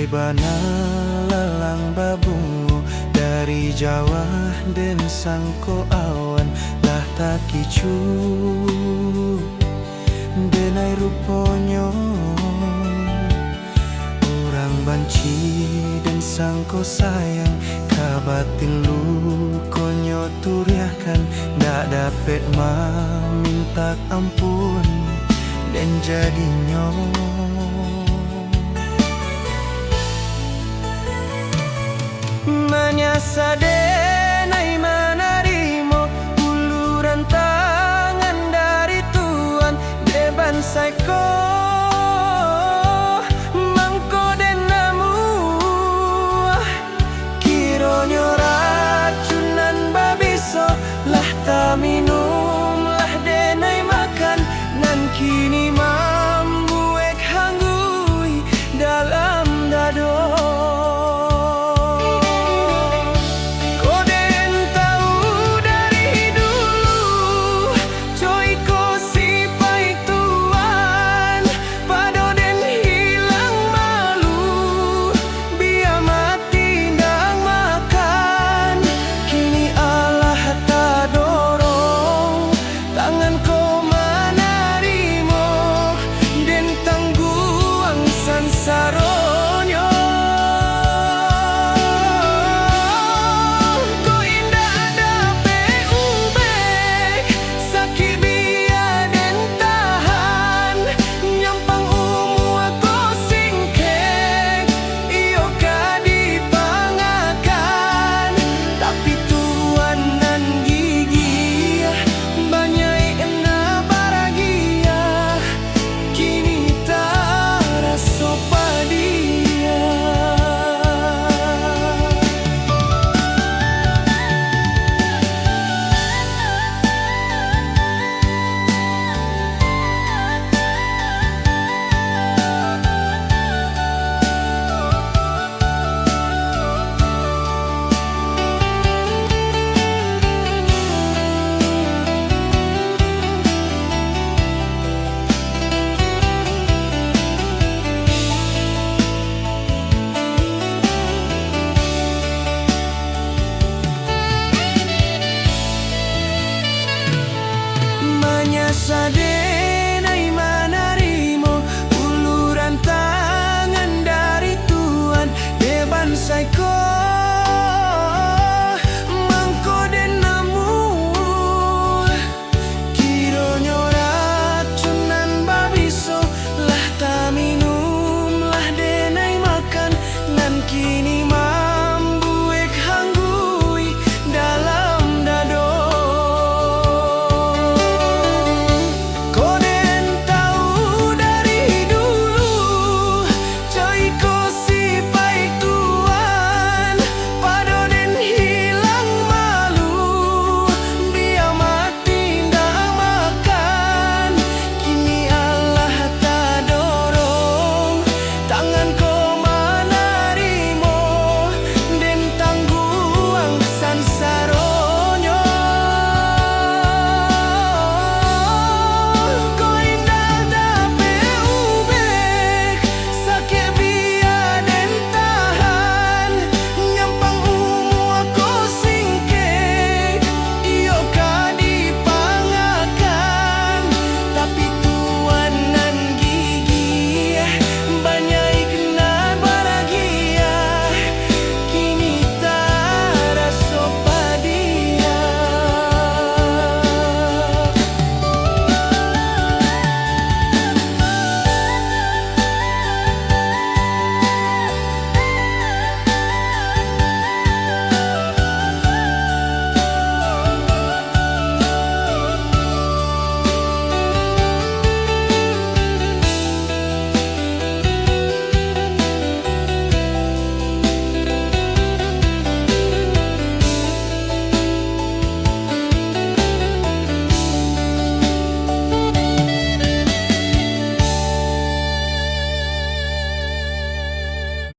bana lalang babungo dari Jawa dan sangko awan lah tak kicu denai ruponyo orang banci dan sangko sayang kabatin lu konyo turiakan ndak dapet minta ampun dan jadinya menyasa denai menarimo uluran tangan dari Tuhan deban saiko mangko denamu kironyo racunan babiso lah ta minum lah denai makan nan kini mambuek hanggui dalam dado. Sadar